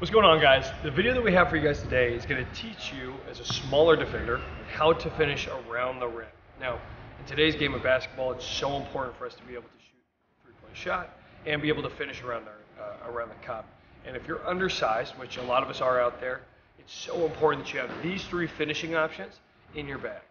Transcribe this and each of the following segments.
What's going on, guys? The video that we have for you guys today is going to teach you, as a smaller defender, how to finish around the rim. Now, in today's game of basketball, it's so important for us to be able to shoot a three-point shot and be able to finish around the cup. And if you're undersized, which a lot of us are out there, it's so important that you have these three finishing options in your bag.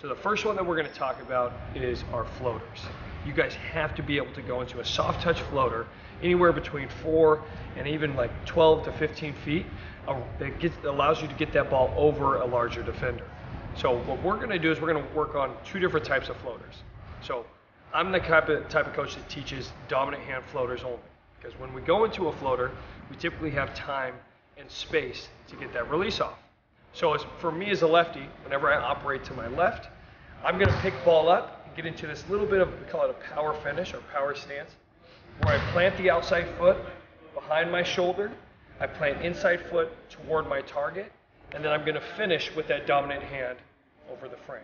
So the first one that we're going to talk about is our floaters. You guys have to be able to go into a soft touch floater anywhere between 4 and even like 12 to 15 feet that allows you to get that ball over a larger defender. So what we're going to do is we're going to work on two different types of floaters. So I'm the type of coach that teaches dominant hand floaters only, because when we go into a floater, we typically have time and space to get that release off. So for me as a lefty, whenever I operate to my left, I'm going to pick ball up and get into this little bit of, we call it a power finish or power stance, where I plant the outside foot behind my shoulder, I plant inside foot toward my target, and then I'm going to finish with that dominant hand over the frame.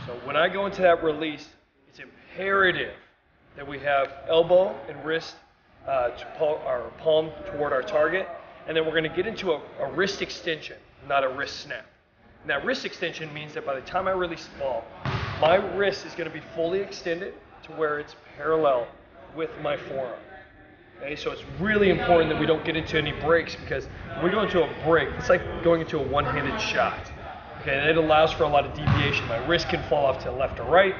So when I go into that release, it's imperative that we have elbow and wrist our palm toward our target, and then we're going to get into a wrist extension, not a wrist snap. And that wrist extension means that by the time I release the ball, my wrist is going to be fully extended to where it's parallel with my forearm. Okay, so it's really important that we don't get into any breaks, because when we go into a break, it's like going into a one-handed shot. Okay, and it allows for a lot of deviation. My wrist can fall off to the left or right.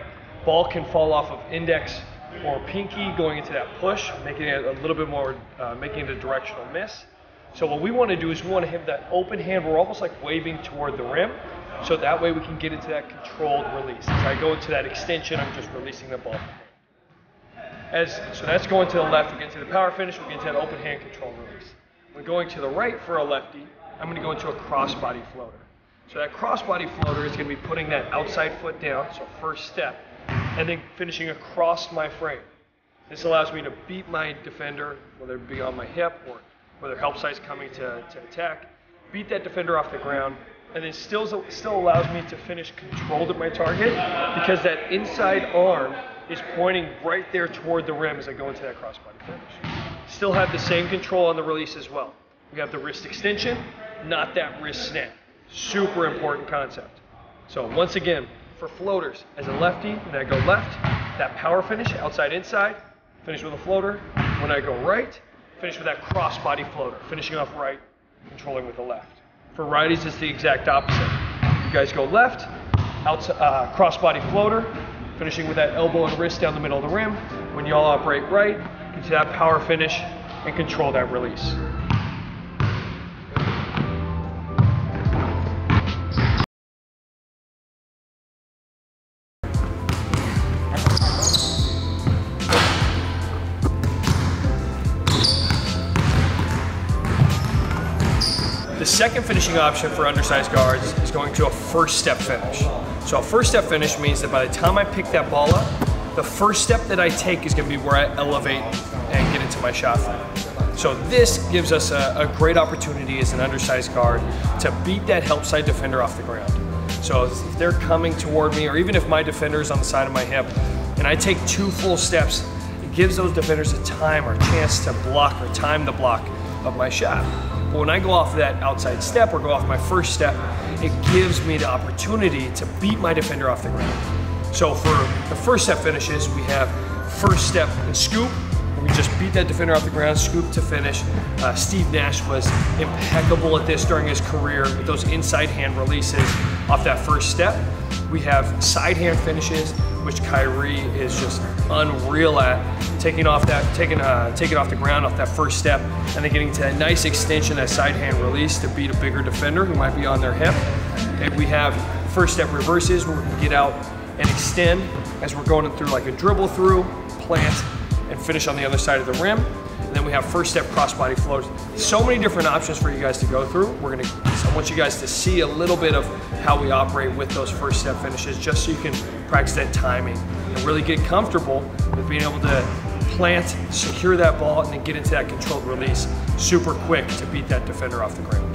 Ball can fall off of index or pinky going into that push, making it a little bit more, making it a directional miss. So what we want to do is we want to have that open hand. We're almost like waving toward the rim, so that way we can get into that controlled release. As I go into that extension, I'm just releasing the ball. So that's going to the left. We get into the power finish. We get into that open hand control release. When going to the right for a lefty, I'm going to go into a crossbody floater. So that crossbody floater is going to be putting that outside foot down, so first step, and then finishing across my frame. This allows me to beat my defender, whether it be on my hip or whether help side's coming to attack, beat that defender off the ground, and then still allows me to finish controlled at my target, because that inside arm is pointing right there toward the rim as I go into that crossbody finish. Still have the same control on the release as well. We have the wrist extension, not that wrist snap. Super important concept. So once again, for floaters, as a lefty, when I go left, that power finish, outside inside, finish with a floater. When I go right, finish with that crossbody floater, finishing off right, controlling with the left. For righties, it's the exact opposite. You guys go left, crossbody floater, finishing with that elbow and wrist down the middle of the rim. When y'all operate right, get to that power finish and control that release. The second finishing option for undersized guards is going to a first step finish. So a first step finish means that by the time I pick that ball up, the first step that I take is going to be where I elevate and get into my shot frame. So this gives us a great opportunity as an undersized guard to beat that help side defender off the ground. So if they're coming toward me, or even if my defender is on the side of my hip, and I take 2 full steps, it gives those defenders a time or a chance to block or time the block of my shot. But when I go off that outside step or go off my first step, it gives me the opportunity to beat my defender off the ground. So for the first step finishes, we have first step and scoop. We just beat that defender off the ground, scoop to finish. Steve Nash was impeccable at this during his career with those inside hand releases off that first step. We have side hand finishes, which Kyrie is just unreal at, taking it off the ground off that first step, and then getting to that nice extension, that side hand release to beat a bigger defender who might be on their hip. And we have first step reverses, where we can get out and extend as we're going through like a dribble through, plant, and finish on the other side of the rim. And then we have first step crossbody floaters. So many different options for you guys to go through. I want you guys to see a little bit of how we operate with those first step finishes, just so you can practice that timing and really get comfortable with being able to plant, secure that ball, and then get into that controlled release super quick to beat that defender off the ground.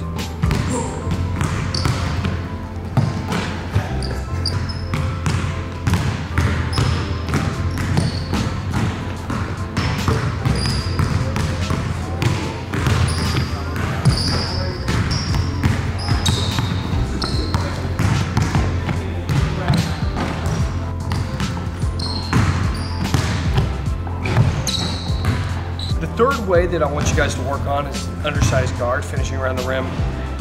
The third way that I want you guys to work on is undersized guard, finishing around the rim,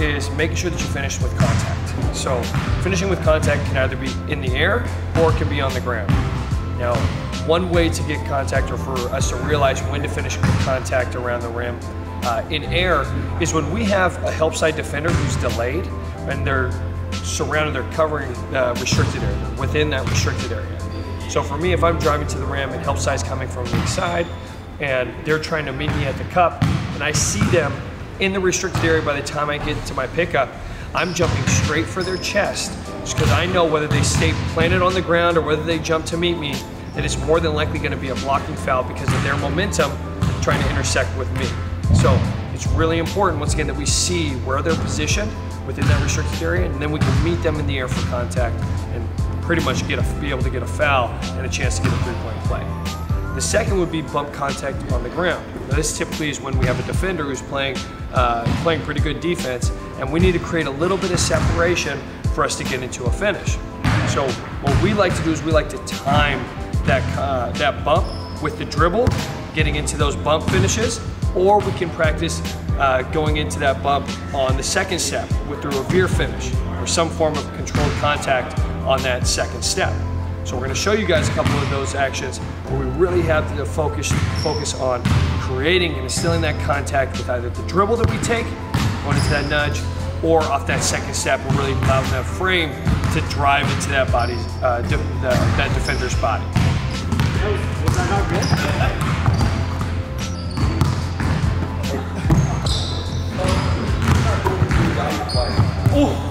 is making sure that you finish with contact. So finishing with contact can either be in the air or it can be on the ground. Now, one way to get contact, or for us to realize when to finish with contact around the rim in air, is when we have a help side defender who's delayed and they're surrounded, they're covering the restricted area, they're within that restricted area. So for me, if I'm driving to the rim and help side's coming from the side and they're trying to meet me at the cup and I see them in the restricted area by the time I get to my pickup, I'm jumping straight for their chest, just because I know whether they stay planted on the ground or whether they jump to meet me, that it's more than likely going to be a blocking foul because of their momentum trying to intersect with me. So it's really important, once again, that we see where they're positioned within that restricted area, and then we can meet them in the air for contact and pretty much be able to get a foul and a chance to get a three-point play. The second would be bump contact on the ground. Now, this typically is when we have a defender who's playing pretty good defense, and we need to create a little bit of separation for us to get into a finish. So what we like to do is we like to time that bump with the dribble, getting into those bump finishes, or we can practice going into that bump on the second step with the revere finish, or some form of controlled contact on that second step. So we're going to show you guys a couple of those actions where we really have to focus on creating and instilling that contact with either the dribble that we take, going into that nudge, or off that second step, we're really allowing that frame to drive into that body's, that defender's body. Was that not good? Oh!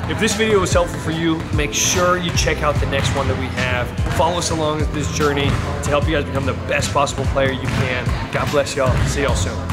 If this video was helpful for you, make sure you check out the next one that we have. Follow us along this journey to help you guys become the best possible player you can. God bless y'all. See y'all soon.